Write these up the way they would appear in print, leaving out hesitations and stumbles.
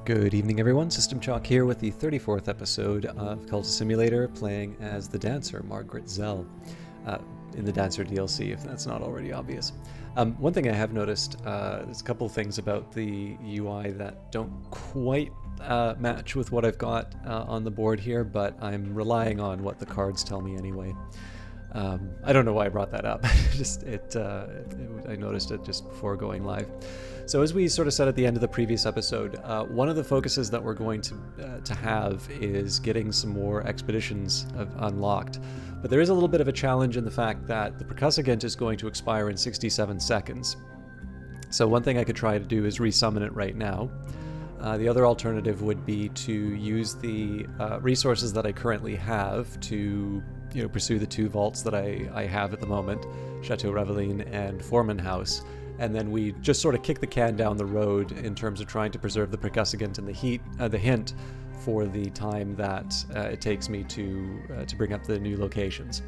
Good evening, everyone. System Chalk here with the 34th episode of Cultist Simulator, playing as the dancer, Margaret Zell, in the Dancer DLC, if that's not already obvious. One thing I have noticed, there's a couple of things about the UI that don't quite match with what I've got on the board here, but I'm relying on what the cards tell me anyway. I don't know why I brought that up. I noticed it just before going live. So as we sort of said at the end of the previous episode, one of the focuses that we're going to have is getting some more expeditions unlocked. But there is a little bit of a challenge in the fact that the percussagent is going to expire in 67 seconds. So one thing I could try to do is resummon it right now. The other alternative would be to use the resources that I currently have to pursue the two vaults that I have at the moment, Chateau Reveline and Foreman House, and then we just sort of kick the can down the road in terms of trying to preserve the percussagent and the hint for the time that it takes me to bring up the new locations.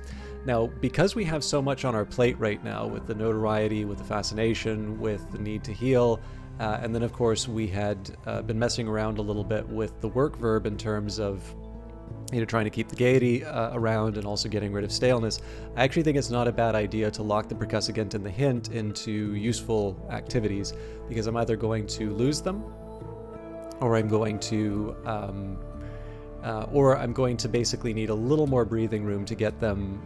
Now, because we have so much on our plate right now, with the notoriety, with the fascination, with the need to heal, and then of course we had been messing around a little bit with the work verb in terms of trying to keep the gaiety around and also getting rid of staleness. I actually think it's not a bad idea to lock the percussagent and the hint into useful activities, because I'm either going to lose them, or I'm going to basically need a little more breathing room to get them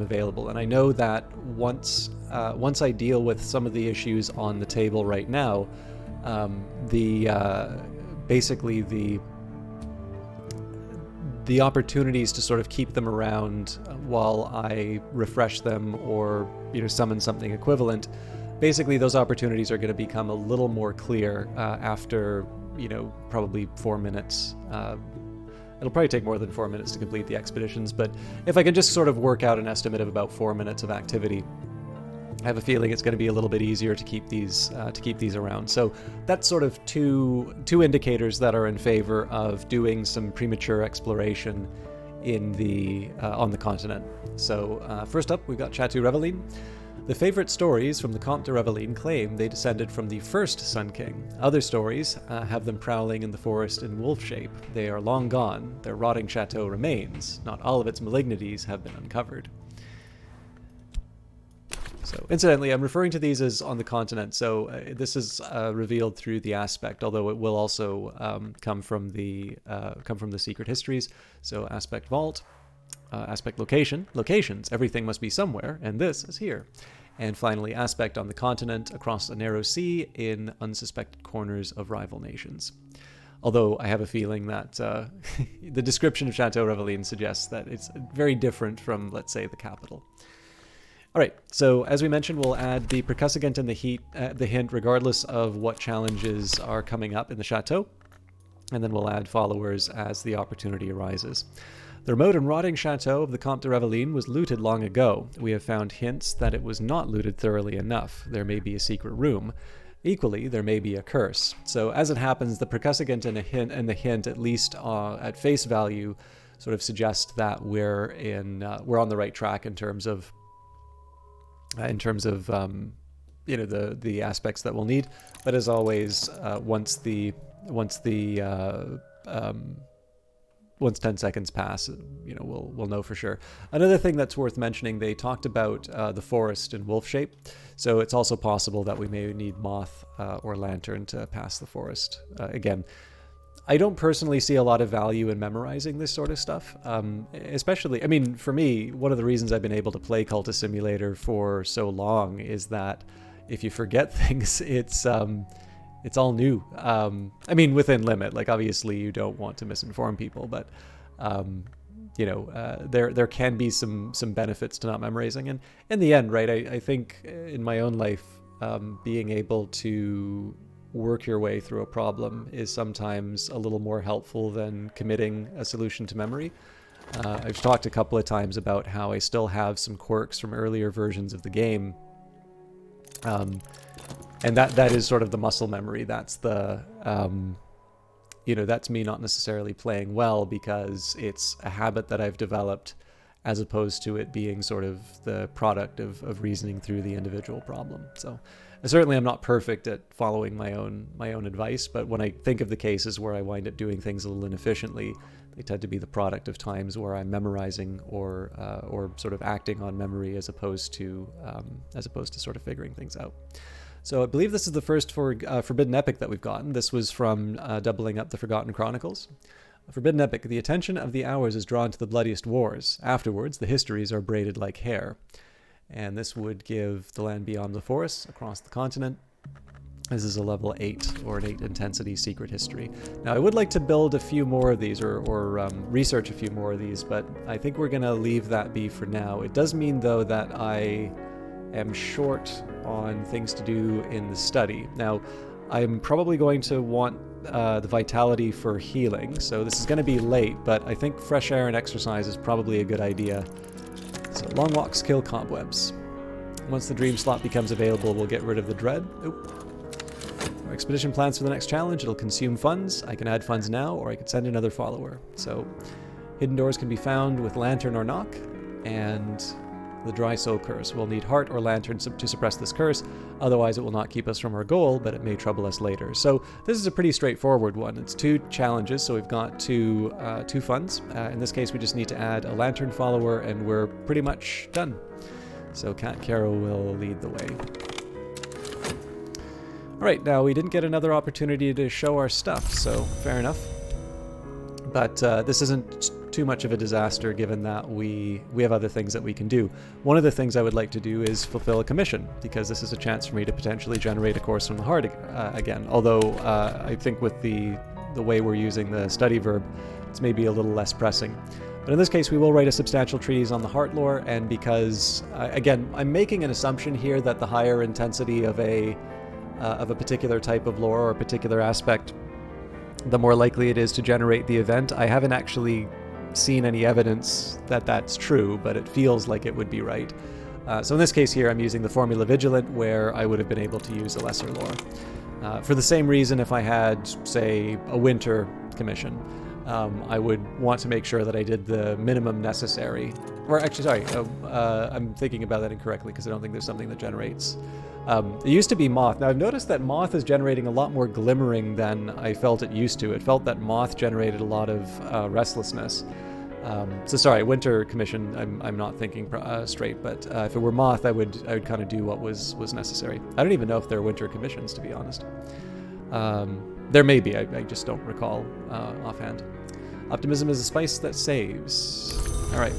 available. And I know that once I deal with some of the issues on the table right now, the opportunities to sort of keep them around while I refresh them or summon something equivalent, basically those opportunities are going to become a little more clear after probably 4 minutes. It'll probably take more than 4 minutes to complete the expeditions, but if I can just sort of work out an estimate of about 4 minutes of activity, I have a feeling it's going to be a little bit easier to keep these around. So that's sort of two indicators that are in favor of doing some premature exploration in on the continent. So first up, we've got Chateau Reveline. The favorite stories from the Comte de Reveline claim they descended from the first Sun King. Other stories have them prowling in the forest in wolf shape. They are long gone. Their rotting chateau remains. Not all of its malignities have been uncovered. So, incidentally, I'm referring to these as on the continent. So this is revealed through the aspect, although it will also come from the secret histories. So, aspect vault, aspect locations. Everything must be somewhere, and this is here. And finally, aspect on the continent, across a narrow sea, in unsuspected corners of rival nations. Although I have a feeling that the description of Chateau Reveline suggests that it's very different from, let's say, the capital. All right, so as we mentioned, we'll add the percussagent and the hint regardless of what challenges are coming up in the chateau, and then we'll add followers as the opportunity arises. The remote and rotting chateau of the Comte de Reveline was looted long ago. We have found hints that it was not looted thoroughly enough. There may be a secret room. Equally, there may be a curse. So as it happens, the percussagent and the hint, at least at face value, sort of suggest that we're on the right track in terms of the aspects that we'll need. But as always, once 10 seconds pass, we'll know for sure. Another thing that's worth mentioning, they talked about the forest in wolf shape, so it's also possible that we may need moth or lantern to pass the forest. Again, I don't personally see a lot of value in memorizing this sort of stuff, especially, for me, one of the reasons I've been able to play Cultist Simulator for so long is that if you forget things, it's all new. Within limit. Like, obviously, you don't want to misinform people, but there can be some benefits to not memorizing. And in the end, right, I think in my own life, being able to work your way through a problem is sometimes a little more helpful than committing a solution to memory. I've talked a couple of times about how I still have some quirks from earlier versions of the game, and that is sort of the muscle memory. That's the that's me not necessarily playing well because it's a habit that I've developed, as opposed to it being sort of the product of reasoning through the individual problem. So certainly am not perfect at following my own advice, but when I think of the cases where I wind up doing things a little inefficiently, they tend to be the product of times where I'm memorizing or sort of acting on memory as opposed to sort of figuring things out. So I believe this is the first Forbidden Epic that we've gotten. This was from doubling up the Forgotten Chronicles. Forbidden Epic: the attention of the hours is drawn to the bloodiest wars. Afterwards, the histories are braided like hair. And this would give the land beyond the forests across the continent. This is a level 8 or an 8 intensity secret history. Now I would like to build a few more of these or research a few more of these, but I think we're going to leave that be for now. It does mean though that I am short on things to do in the study. Now I'm probably going to want the vitality for healing, so this is going to be late, but I think fresh air and exercise is probably a good idea. So long walks kill cobwebs. Once the dream slot becomes available, we'll get rid of the dread. Our expedition plans for the next challenge. It'll consume funds. I can add funds now, or I could send another follower. So hidden doors can be found with lantern or knock, and the dry soul curse. We'll need heart or lantern to suppress this curse. Otherwise, it will not keep us from our goal, but it may trouble us later. So this is a pretty straightforward one. It's 2 challenges, so we've got two funds. In this case, we just need to add a lantern follower, and we're pretty much done. So Cat Caro will lead the way. All right, now we didn't get another opportunity to show our stuff, so fair enough. But this isn't too much of a disaster given that we have other things that we can do. One of the things I would like to do is fulfill a commission, because this is a chance for me to potentially generate a course from the heart again. Although I think with the way we're using the study verb, it's maybe a little less pressing. But in this case, we will write a substantial treatise on the heart lore, and because, again, I'm making an assumption here that the higher intensity of a particular type of lore or a particular aspect, the more likely it is to generate the event. I haven't actually seen any evidence that that's true, but it feels like it would be right. So in this case here, I'm using the formula Vigilant, where I would have been able to use a lesser lore. For the same reason, if I had, say, a winter commission, I would want to make sure that I did the minimum necessary. Or actually, sorry, I'm thinking about that incorrectly, because I don't think there's something that generates. It used to be Moth. Now I've noticed that Moth is generating a lot more glimmering than I felt it used to. It felt that Moth generated a lot of restlessness. So sorry, Winter Commission, I'm not thinking straight, but if it were Moth, I would kind of do what was necessary. I don't even know if there are Winter Commissions, to be honest. There may be, I just don't recall offhand. Optimism is a spice that saves. All right.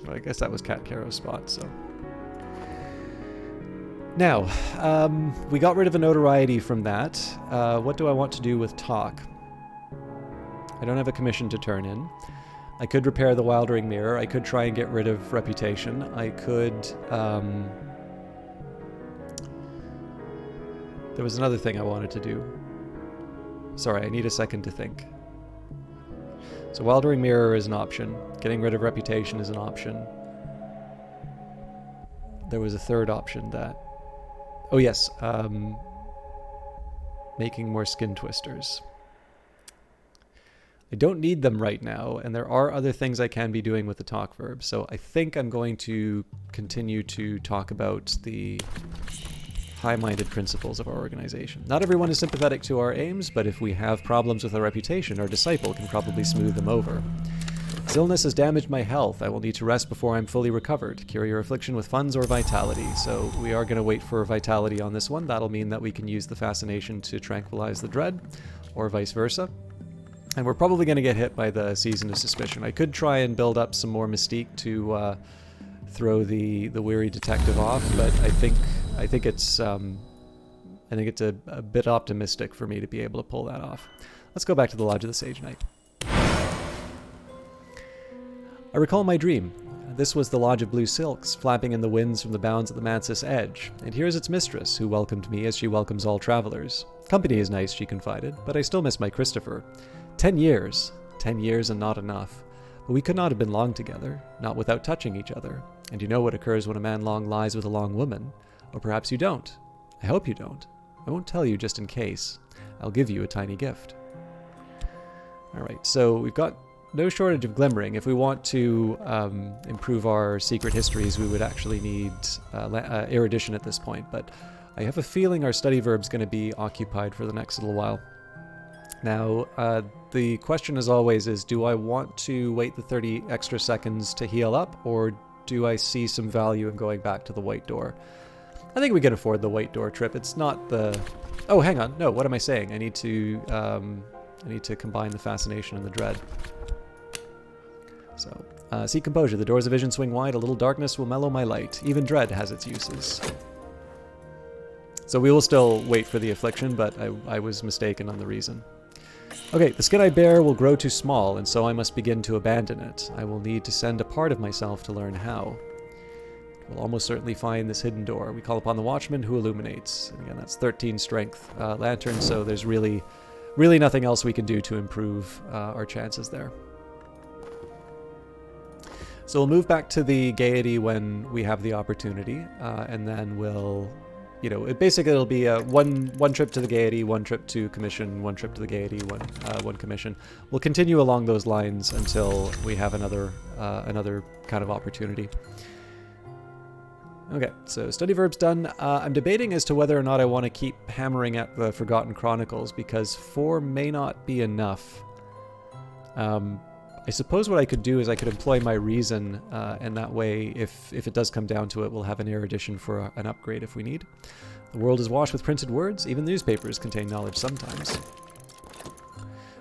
Well, I guess that was Cat Caro's spot, so. Now, we got rid of a notoriety from that. What do I want to do with talk? I don't have a commission to turn in. I could repair the Wildering Mirror. I could try and get rid of reputation. I could... There was another thing I wanted to do. Sorry, I need a second to think. So Wildering Mirror is an option. Getting rid of reputation is an option. There was a third option that... Oh yes, making more skin twisters. I don't need them right now, and there are other things I can be doing with the talk verb, so I think I'm going to continue to talk about the high-minded principles of our organization. Not everyone is sympathetic to our aims, but if we have problems with our reputation, our disciple can probably smooth them over. This illness has damaged my health. I will need to rest before I'm fully recovered. Cure your affliction with funds or vitality. So we are going to wait for vitality on this one. That'll mean that we can use the fascination to tranquilize the dread, or vice versa. And we're probably going to get hit by the Season of Suspicion. I could try and build up some more mystique to throw the weary detective off, but I think it's a bit optimistic for me to be able to pull that off. Let's go back to the Lodge of the Sage Knight. I recall my dream. This was the Lodge of Blue Silks, flapping in the winds from the bounds of the Mansus Edge, and here is its mistress, who welcomed me as she welcomes all travelers. Company is nice, she confided, but I still miss my Christopher. 10 years. 10 years and not enough. But we could not have been long together, not without touching each other. And you know what occurs when a man long lies with a long woman. Or perhaps you don't. I hope you don't. I won't tell you just in case. I'll give you a tiny gift. Alright, so we've got no shortage of glimmering. If we want to improve our secret histories, we would actually need erudition at this point, but I have a feeling our study verb's going to be occupied for the next little while. Now, the question as always is, do I want to wait the 30 extra seconds to heal up, or do I see some value in going back to the white door? I think we can afford the white door trip. It's not the... Oh, hang on. No, what am I saying? I need to combine the fascination and the dread. So, seek composure. The doors of vision swing wide. A little darkness will mellow my light. Even dread has its uses. So we will still wait for the affliction, but I was mistaken on the reason. Okay, the skin I bear will grow too small, and so I must begin to abandon it. I will need to send a part of myself to learn how. We'll almost certainly find this hidden door. We call upon the watchman who illuminates. And again, that's 13 strength lantern, so there's really nothing else we can do to improve our chances there. So we'll move back to the gaiety when we have the opportunity, and then we'll, you know, it'll be one trip to the gaiety, one trip to commission, one trip to the gaiety, one commission. We'll continue along those lines until we have another kind of opportunity. Okay, so study verb's done. I'm debating as to whether or not I want to keep hammering at the Forgotten Chronicles, because 4 may not be enough. I suppose what I could do is I could employ my reason, and that way, if it does come down to it, we'll have an erudition for an upgrade if we need. The world is washed with printed words. Even newspapers contain knowledge sometimes.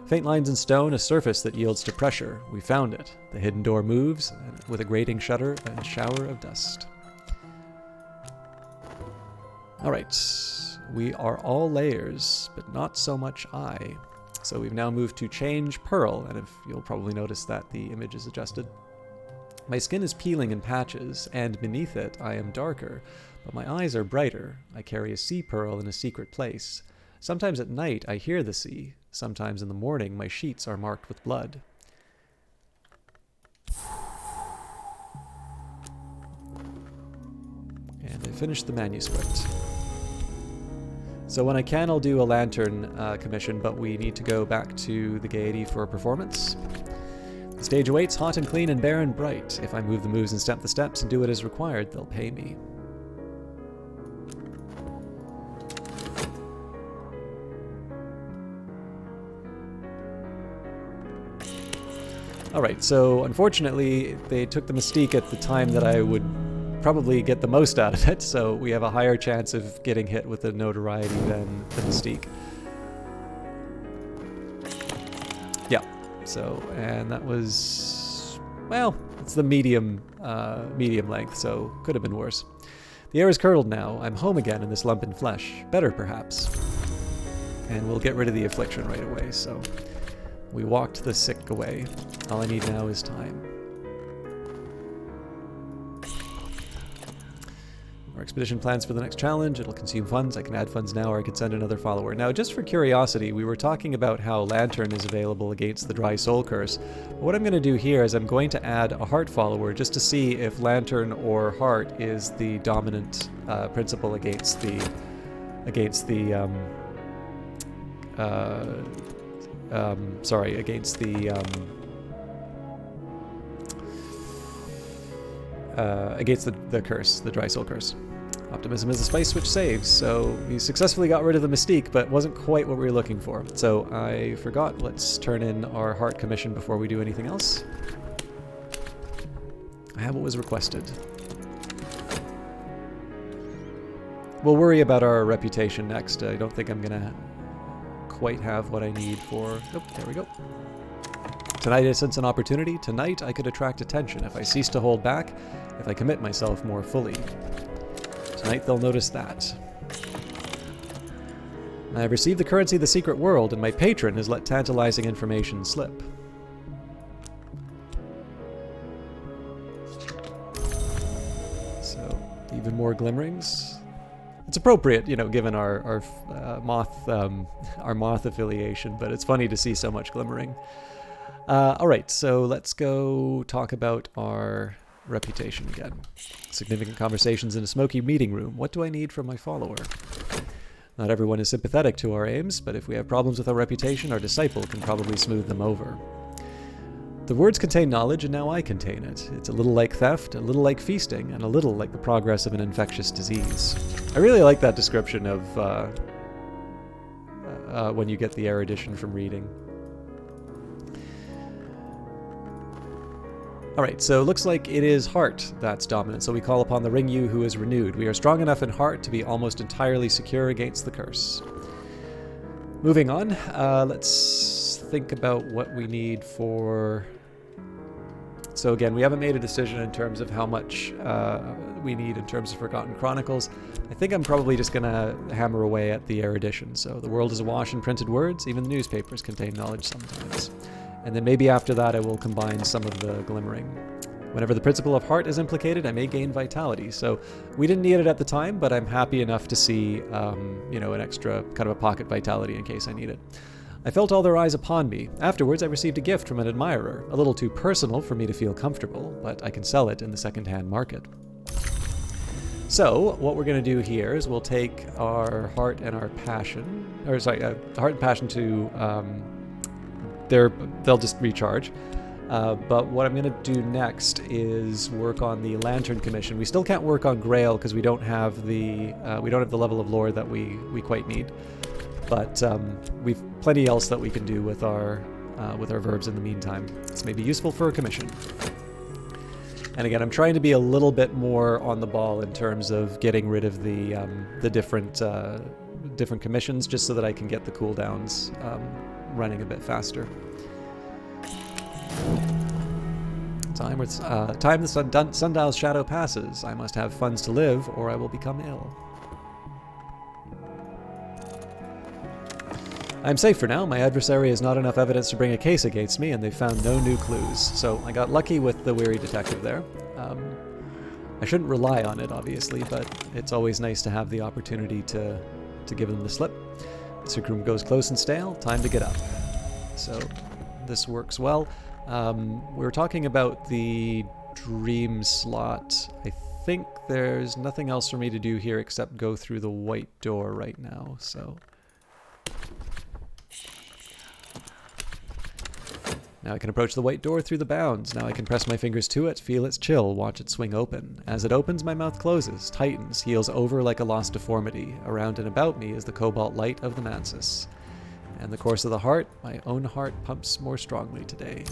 Faint lines in stone, a surface that yields to pressure. We found it. The hidden door moves, with a grating shudder and a shower of dust. Alright, we are all layers, but not so much I. So we've now moved to change pearl, and if you'll probably notice that the image is adjusted. My skin is peeling in patches, and beneath it I am darker, but my eyes are brighter. I carry a sea pearl in a secret place. Sometimes at night I hear the sea. Sometimes in the morning my sheets are marked with blood. And I finished the manuscript. So when I can, I'll do a lantern commission, but we need to go back to the gaiety for a performance. The stage awaits, hot and clean and bare and bright. If I move the moves and step the steps and do what is required, they'll pay me. Alright, so unfortunately they took the mystique at the time that I would probably get the most out of it, so we have a higher chance of getting hit with the notoriety than the mystique. Yeah, so, and that was, well, it's the medium length, so could have been worse. The air is curdled now. I'm home again in this lump in flesh. Better, perhaps. And we'll get rid of the affliction right away, so we walked the sick away. All I need now is time. Our expedition plans for the next challenge. It'll consume funds. I can add funds now, or I could send another follower. Now, just for curiosity, we were talking about how Lantern is available against the Dry Soul Curse. What I'm going to do here is I'm going to add a Heart follower just to see if Lantern or Heart is the dominant principle against the against the curse, the Dry Soul Curse. Optimism is the spice which saves, so we successfully got rid of the mystique, but wasn't quite what we were looking for. So I forgot, let's turn in our Heart commission before we do anything else. I have what was requested. We'll worry about our reputation next. I don't think I'm gonna quite have what I need for... Oh, there we go. Tonight I sense an opportunity. Tonight I could attract attention if I cease to hold back, if I commit myself more fully. Tonight they'll notice that. I have received the currency of the secret world, and my patron has let tantalizing information slip. So, even more glimmerings. It's appropriate, you know, given our moth affiliation, but it's funny to see so much glimmering. Alright, so let's go talk about our reputation again. Significant conversations in a smoky meeting room. What do I need from my follower? Not everyone is sympathetic to our aims, but if we have problems with our reputation, our disciple can probably smooth them over. The words contain knowledge, and now I contain it. It's a little like theft, a little like feasting, and a little like the progress of an infectious disease. I really like that description of when you get the erudition from reading. Alright, so it looks like it is heart that's dominant, so we call upon the Ring-Yu who is renewed. We are strong enough in heart to be almost entirely secure against the curse. Moving on, let's think about what we need for... So again, we haven't made a decision in terms of how much we need in terms of Forgotten Chronicles. I think I'm probably just going to hammer away at the erudition. So the world is awash in printed words, even the newspapers contain knowledge sometimes. And then maybe after that I will combine some of the glimmering. Whenever the principle of heart is implicated, I may gain vitality. So we didn't need it at the time, but I'm happy enough to see, you know, an extra kind of a pocket vitality in case I need it. I felt all their eyes upon me. Afterwards, I received a gift from an admirer, a little too personal for me to feel comfortable, but I can sell it in the second-hand market. So, what we're going to do here is we'll take our heart and our passion, or sorry, heart and passion to, they'll just recharge. But what I'm going to do next is work on the Lantern Commission. We still can't work on Grail because we don't have the level of lore that we quite need. But we've plenty else that we can do with our verbs in the meantime. This may be useful for a commission. And again, I'm trying to be a little bit more on the ball in terms of getting rid of the different commissions, just so that I can get the cooldowns running a bit faster. Time the sundial's shadow passes. I must have funds to live, or I will become ill. I'm safe for now. My adversary has not enough evidence to bring a case against me, and they've found no new clues. So I got lucky with the weary detective there. I shouldn't rely on it, obviously, but it's always nice to have the opportunity to give them the slip. The sick room goes close and stale. Time to get up. So this works well. We were talking about the dream slot. I think there's nothing else for me to do here except go through the white door right now, so... Now I can approach the white door through the bounds. Now I can press my fingers to it, feel its chill, watch it swing open. As it opens, my mouth closes, tightens, heals over like a lost deformity. Around and about me is the cobalt light of the mantis. And the course of the heart, my own heart pumps more strongly today.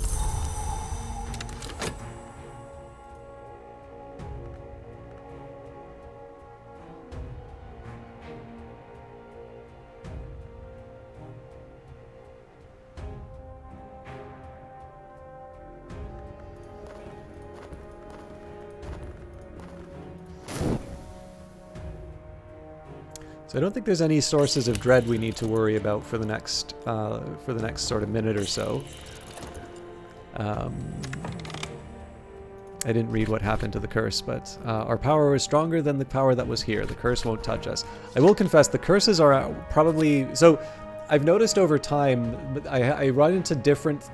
So I don't think there's any sources of dread we need to worry about for the next sort of minute or so. I didn't read what happened to the curse, but our power is stronger than the power that was here. The curse won't touch us. I will confess, the curses are probably... So I've noticed over time, I run into different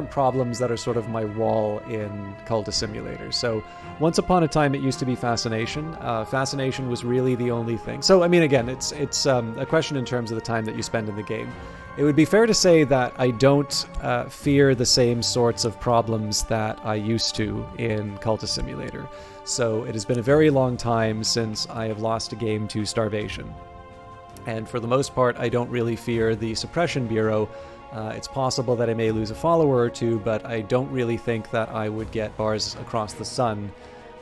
problems that are sort of my wall in Cultist Simulator. So once upon a time it used to be fascination. Fascination was really the only thing. So I mean, again, it's a question in terms of the time that you spend in the game. It would be fair to say that I don't fear the same sorts of problems that I used to in Cultist Simulator. So it has been a very long time since I have lost a game to starvation. And for the most part, I don't really fear the Suppression Bureau. It's possible that I may lose a follower or two, but I don't really think that I would get bars across the sun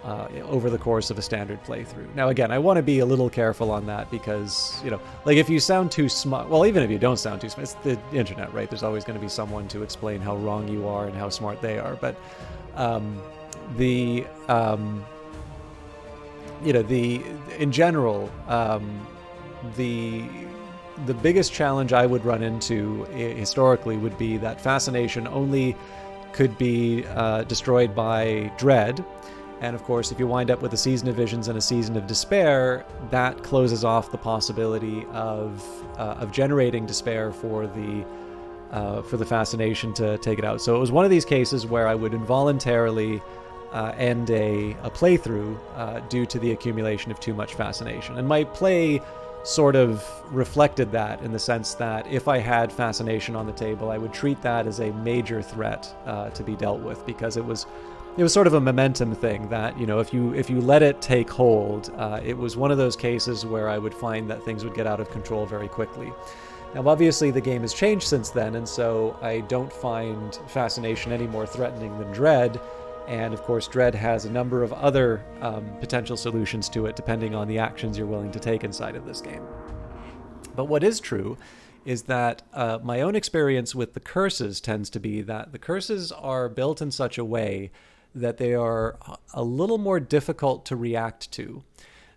over the course of a standard playthrough. Now again, I want to be a little careful on that because, you know, like if you sound too smart, well, even if you don't sound too smart, it's the internet, right? There's always going to be someone to explain how wrong you are and how smart they are. But in general, the biggest challenge I would run into historically would be that fascination only could be destroyed by dread. And of course, if you wind up with a season of visions and a season of despair, that closes off the possibility of generating despair for the fascination to take it out. So it was one of these cases where I would involuntarily end a playthrough due to the accumulation of too much fascination. And my play sort of reflected that, in the sense that if I had fascination on the table, I would treat that as a major threat to be dealt with, because it was sort of a momentum thing that, if you let it take hold, it was one of those cases where I would find that things would get out of control very quickly. Now, obviously, the game has changed since then, and so I don't find fascination any more threatening than dread. And of course, dread has a number of other potential solutions to it, depending on the actions you're willing to take inside of this game. But what is true is that my own experience with the curses tends to be that the curses are built in such a way that they are a little more difficult to react to.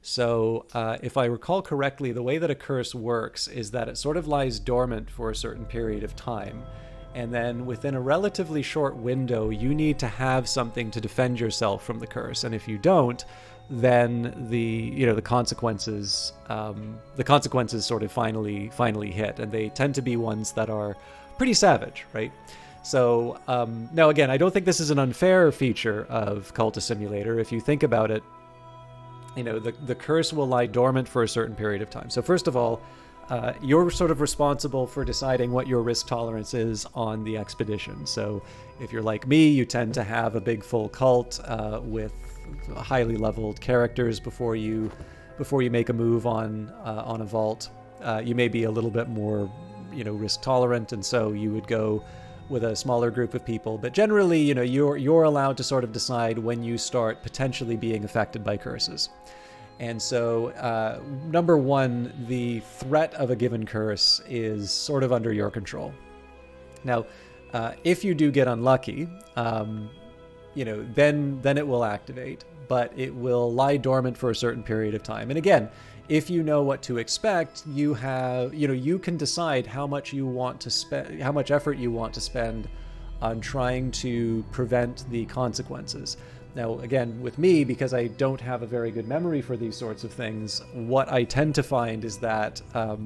So if I recall correctly, the way that a curse works is that it sort of lies dormant for a certain period of time. And then within a relatively short window, you need to have something to defend yourself from the curse. And if you don't, then the consequences sort of finally hit, and they tend to be ones that are pretty savage, right? So now again, I don't think this is an unfair feature of Cultist Simulator. If you think about it, the curse will lie dormant for a certain period of time. So first of all, you're sort of responsible for deciding what your risk tolerance is on the expedition. So if you're like me, you tend to have a big full cult with highly leveled characters before you make a move on a vault. You may be a little bit more risk tolerant, and so you would go with a smaller group of people. But generally, you're allowed to sort of decide when you start potentially being affected by curses. And so, number one, the threat of a given curse is sort of under your control. Now, if you do get unlucky, then it will activate, but it will lie dormant for a certain period of time. And again, if you know what to expect, you can decide how much you want to spend, how much effort you want to spend on trying to prevent the consequences. Now, again, with me, because I don't have a very good memory for these sorts of things, what I tend to find is that I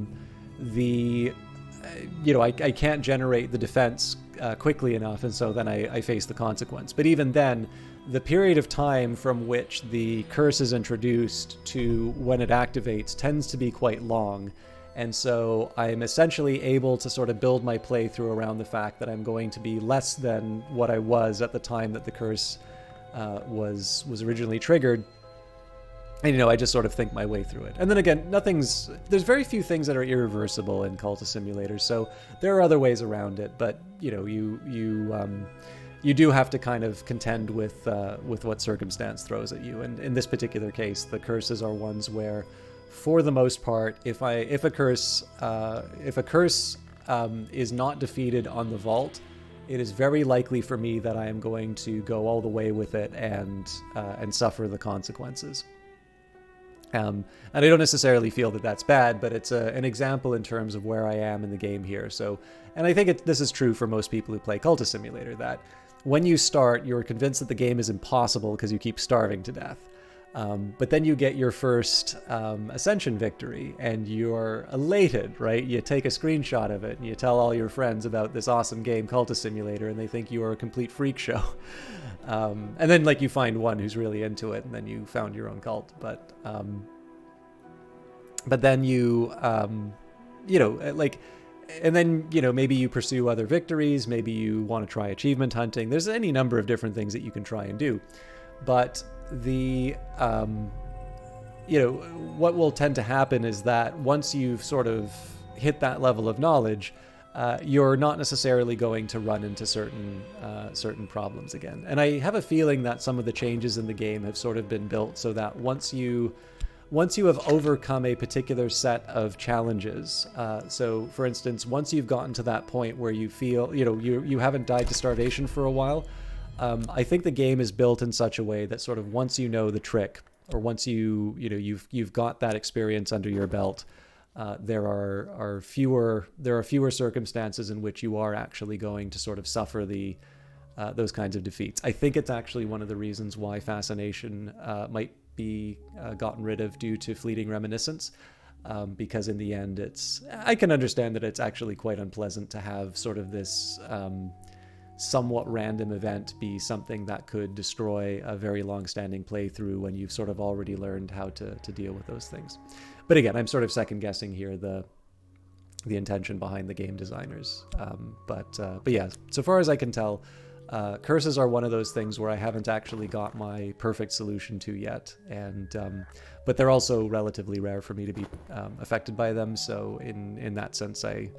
can't generate the defense quickly enough, and so then I face the consequence. But even then, the period of time from which the curse is introduced to when it activates tends to be quite long. And so I'm essentially able to sort of build my playthrough around the fact that I'm going to be less than what I was at the time that the curse was originally triggered. And, I just sort of think my way through it. And then again, there's very few things that are irreversible in Cultist Simulator, so there are other ways around it, but, you do have to kind of contend with what circumstance throws at you. And in this particular case, the curses are ones where, for the most part, if a curse is not defeated on the vault, it is very likely for me that I am going to go all the way with it and suffer the consequences. And I don't necessarily feel that that's bad, but it's an example in terms of where I am in the game here. So, and I think this is true for most people who play Cultist Simulator, that when you start, you're convinced that the game is impossible because you keep starving to death. But then you get your first Ascension victory, and you're elated, right? You take a screenshot of it, and you tell all your friends about this awesome game, Cultist Simulator, and they think you are a complete freak show. And then, you find one who's really into it, and then you found your own cult. But then and then, maybe you pursue other victories, maybe you want to try achievement hunting. There's any number of different things that you can try and do. But what will tend to happen is that once you've sort of hit that level of knowledge, you're not necessarily going to run into certain problems again. And I have a feeling that some of the changes in the game have sort of been built so that once you have overcome a particular set of challenges, so for instance, once you've gotten to that point where you feel, you haven't died to starvation for a while, I think the game is built in such a way that sort of once you know the trick, or once you've got that experience under your belt, there are fewer circumstances in which you are actually going to sort of suffer those kinds of defeats. I think it's actually one of the reasons why fascination might be gotten rid of due to fleeting reminiscence, because in the end I can understand that it's actually quite unpleasant to have sort of this somewhat random event be something that could destroy a very long-standing playthrough when you've sort of already learned how to deal with those things. But again, I'm sort of second-guessing here the intention behind the game designers. But yeah, so far as I can tell, curses are one of those things where I haven't actually got my perfect solution to yet, and but they're also relatively rare for me to be affected by them. So in that sense, I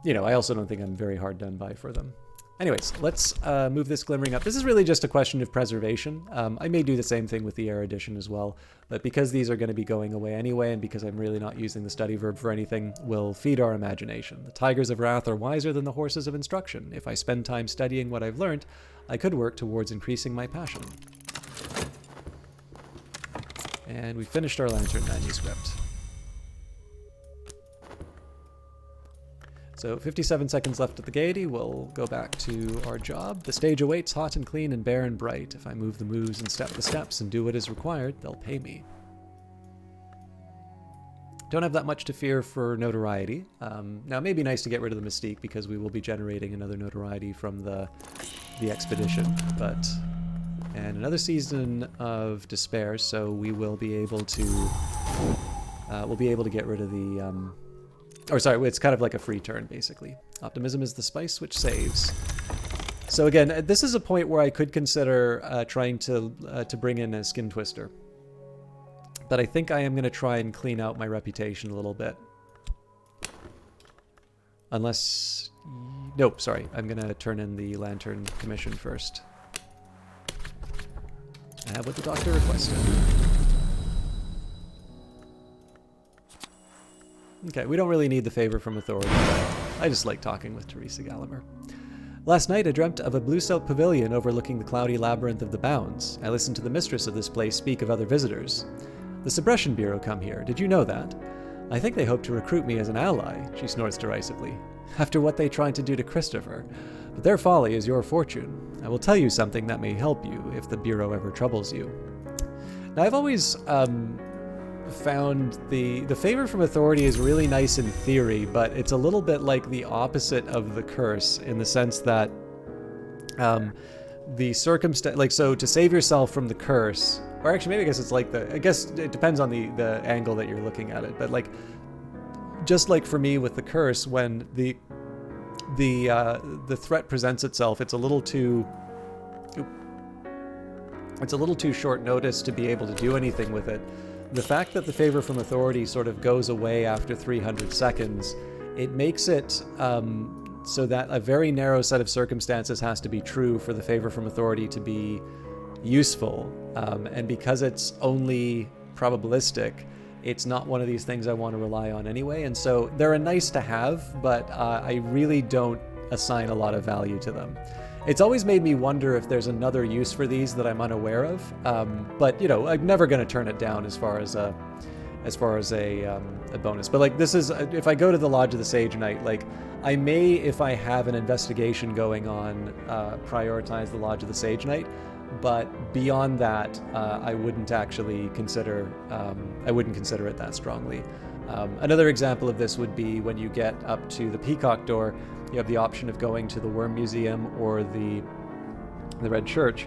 also don't think I'm very hard done by for them. Anyways, let's move this glimmering up. This is really just a question of preservation. I may do the same thing with the air edition as well, but because these are going to be going away anyway, and because I'm really not using the study verb for anything, we'll feed our imagination. The tigers of wrath are wiser than the horses of instruction. If I spend time studying what I've learned, I could work towards increasing my passion. And we finished our lantern manuscript. So 57 seconds left at the Gaiety. We'll go back to our job. The stage awaits, hot and clean and bare and bright. If I move the moves and step the steps and do what is required, they'll pay me. Don't have that much to fear for notoriety. Now, it may be nice to get rid of the mystique because we will be generating another notoriety from the expedition, and another season of despair. So we will be able to get rid of the. Or sorry, it's kind of like a free turn, basically. Optimism is the spice which saves. So again, this is a point where I could consider trying to bring in a skin twister. But I think I am going to try and clean out my reputation a little bit. Unless... Nope, sorry. I'm going to turn in the lantern commission first. I have what the doctor requested. Okay, we don't really need the favor from authority. I just like talking with Teresa Gallagher. Last night I dreamt of a blue silk pavilion overlooking the cloudy labyrinth of the Bounds. I listened to the mistress of this place speak of other visitors. The Suppression Bureau come here, did you know that? I think they hope to recruit me as an ally, she snorts derisively, after what they tried to do to Christopher. But their folly is your fortune. I will tell you something that may help you if the Bureau ever troubles you. Now I've always found the favor from authority is really nice in theory, but it's a little bit like the opposite of the curse in the sense that the circumstance, like, so to save yourself from the curse, or actually maybe I guess it's like I guess it depends on the angle that you're looking at it, but like just like for me with the curse, when the threat presents itself, it's a little too short notice to be able to do anything with it. The fact that the favor from authority sort of goes away after 300 seconds, it makes it so that a very narrow set of circumstances has to be true for the favor from authority to be useful. And because it's only probabilistic, it's not one of these things I want to rely on anyway. And so they're a nice to have, but I really don't assign a lot of value to them. It's always made me wonder if there's another use for these that I'm unaware of. But I'm never going to turn it down as far as a bonus. But like, this is, if I go to the Lodge of the Sage Knight, like I may, if I have an investigation going on, prioritize the Lodge of the Sage Knight. But beyond that, I wouldn't actually consider. I wouldn't consider it that strongly. Another example of this would be when you get up to the Peacock Door. You have the option of going to the Worm Museum or the Red Church,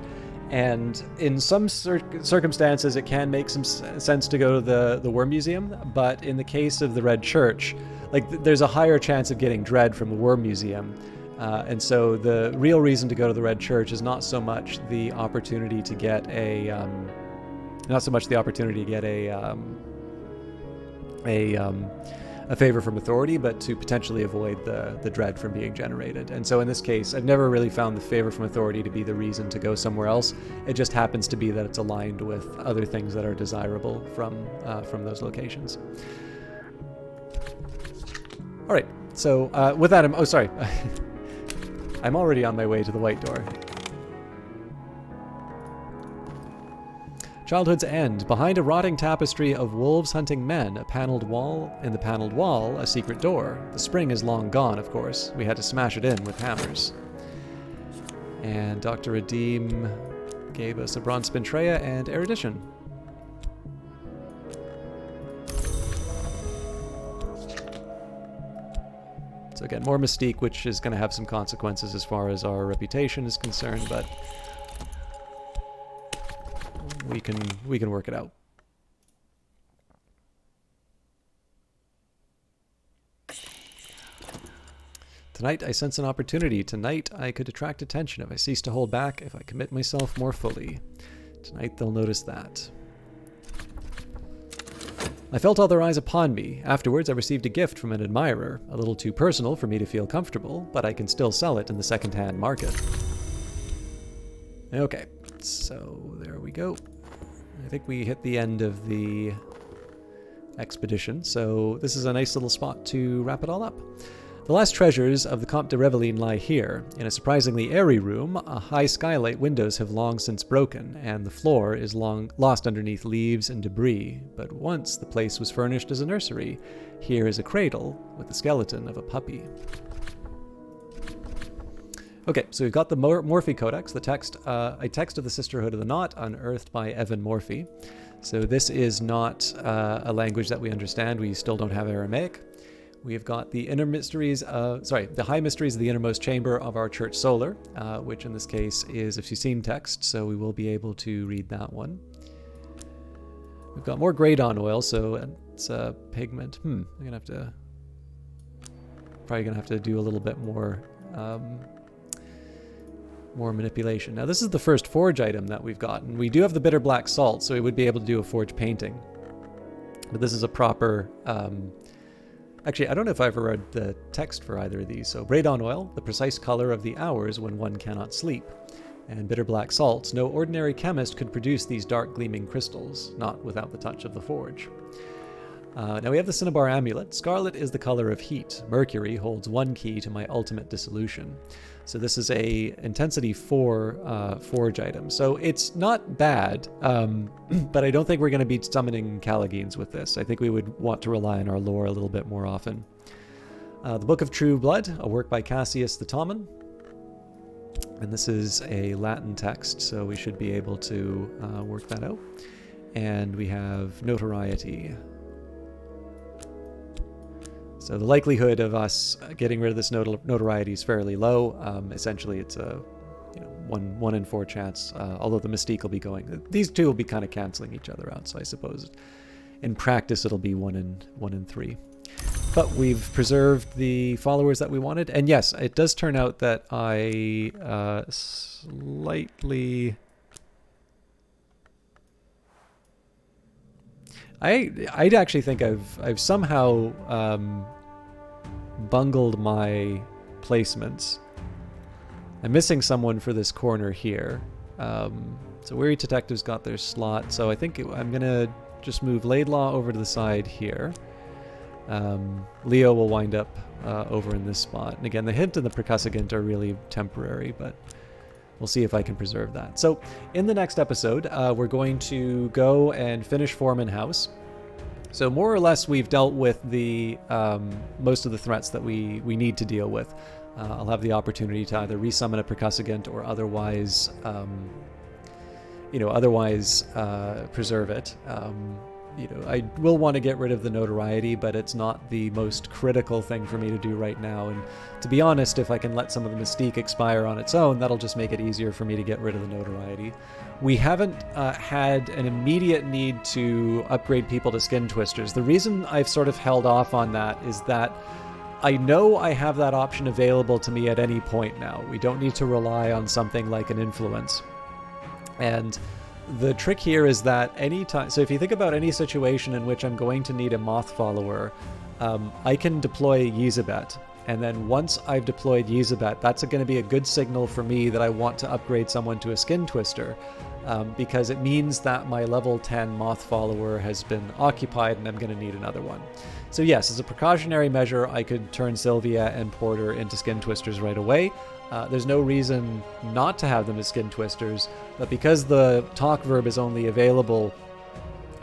and in some circumstances it can make some sense to go to the Worm Museum, but in the case of the Red Church, like there's a higher chance of getting dread from the Worm Museum, and so the real reason to go to the Red Church is not so much the opportunity to get a favor from authority, but to potentially avoid the dread from being generated. And so in this case, I've never really found the favor from authority to be the reason to go somewhere else. It just happens to be that it's aligned with other things that are desirable from those locations. All right, so with that, I'm already on my way to the White Door. Childhood's End. Behind a rotting tapestry of wolves hunting men, in the paneled wall, a secret door. The spring is long gone, of course. We had to smash it in with hammers. And Dr. Redeem gave us a bronze Spintrea and erudition. So again, more mystique, which is going to have some consequences as far as our reputation is concerned, but we can work it out. Tonight I sense an opportunity. Tonight I could attract attention if I cease to hold back, if I commit myself more fully. Tonight they'll notice that. I felt all their eyes upon me. Afterwards I received a gift from an admirer, a little too personal for me to feel comfortable, but I can still sell it in the second-hand market. Okay, so there we go. I think we hit the end of the expedition, so this is a nice little spot to wrap it all up. The last treasures of the Comte de Reveline lie here. In a surprisingly airy room, high skylight windows have long since broken, and the floor is long lost underneath leaves and debris. But once the place was furnished as a nursery. Here is a cradle with the skeleton of a puppy. Okay, so we've got the Morphe Codex, the text, a text of the Sisterhood of the Knot, unearthed by Evan Morphe. So this is not a language that we understand. We still don't have Aramaic. We've got the the high mysteries of the innermost chamber of our church solar, which in this case is a Fucine text, so we will be able to read that one. We've got more Gradon oil, so it's a pigment. I'm probably gonna have to do a little bit more manipulation. Now this is the first forge item that we've gotten. We do have the bitter black salt, so we would be able to do a forge painting. But this is a proper actually, I don't know if I've ever read the text for either of these. So, Gradon oil, the precise color of the hours when one cannot sleep. And bitter black salts, no ordinary chemist could produce these dark gleaming crystals, not without the touch of the forge. Now we have the Cinnabar amulet. Scarlet is the color of heat. Mercury holds one key to my ultimate dissolution. So this is a intensity 4 forge item. So it's not bad, but I don't think we're going to be summoning Callagines with this. I think we would want to rely on our lore a little bit more often. The Book of True Blood, a work by Cassius the Tomman. And this is a Latin text, so we should be able to work that out. And we have Notoriety. So the likelihood of us getting rid of this notoriety is fairly low. Essentially, it's a 1 in 4 chance, although the mystique will be going. These two will be kind of canceling each other out, so I suppose in practice it'll be 1 in 3. But we've preserved the followers that we wanted. And yes, it does turn out that I slightly... I'd actually think I've somehow bungled my placements. I'm missing someone for this corner here. So Weary Detective's got their slot, so I think I'm gonna just move Laidlaw over to the side here. Leo will wind up over in this spot. And again, the hint and the percussagant are really temporary, but we'll see if I can preserve that. So in the next episode, we're going to go and finish Foreman House. So more or less, we've dealt with the most of the threats that we need to deal with. I'll have the opportunity to either resummon a percussagant or otherwise, preserve it. I will want to get rid of the notoriety, but it's not the most critical thing for me to do right now. And to be honest, if I can let some of the mystique expire on its own, that'll just make it easier for me to get rid of the notoriety. We haven't had an immediate need to upgrade people to skin twisters. The reason I've sort of held off on that is that I know I have that option available to me at any point now. We don't need to rely on something like an influence. And the trick here is that anytime, so if you think about any situation in which I'm going to need a moth follower, I can deploy Yzabet. And then once I've deployed Yzabet, that's going to be a good signal for me that I want to upgrade someone to a skin twister, because it means that my level 10 moth follower has been occupied and I'm going to need another one. So yes, as a precautionary measure, I could turn Sylvia and Porter into skin twisters right away. There's no reason not to have them as skin twisters, but because the talk verb is only available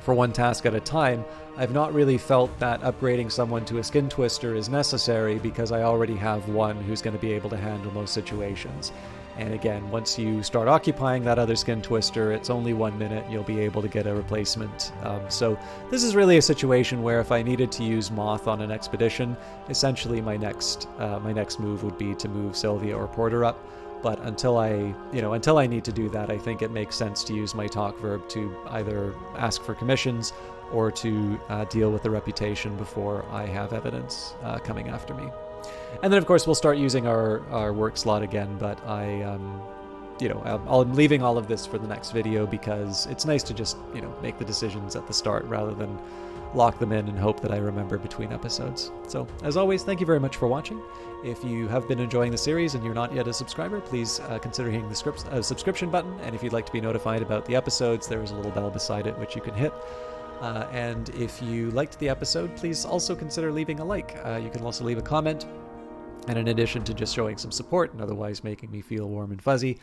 for one task at a time, I've not really felt that upgrading someone to a skin twister is necessary because I already have one who's going to be able to handle most situations. And again, once you start occupying that other skin twister, it's only 1 minute. You'll be able to get a replacement. So this is really a situation where if I needed to use Moth on an expedition, essentially my next move would be to move Sylvia or Porter up. But until I need to do that, I think it makes sense to use my talk verb to either ask for commissions or to deal with the reputation before I have evidence coming after me. And then, of course, we'll start using our work slot again, but I'm leaving all of this for the next video because it's nice to just, make the decisions at the start rather than lock them in and hope that I remember between episodes. So, as always, thank you very much for watching. If you have been enjoying the series and you're not yet a subscriber, please consider hitting the subscription button. And if you'd like to be notified about the episodes, there is a little bell beside it which you can hit. And if you liked the episode, please also consider leaving a like. You can also leave a comment. And in addition to just showing some support and otherwise making me feel warm and fuzzy,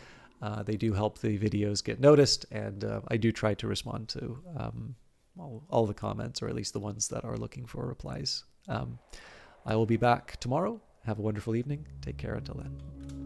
they do help the videos get noticed, and I do try to respond to all the comments, or at least the ones that are looking for replies. I will be back tomorrow. Have a wonderful evening. Take care until then.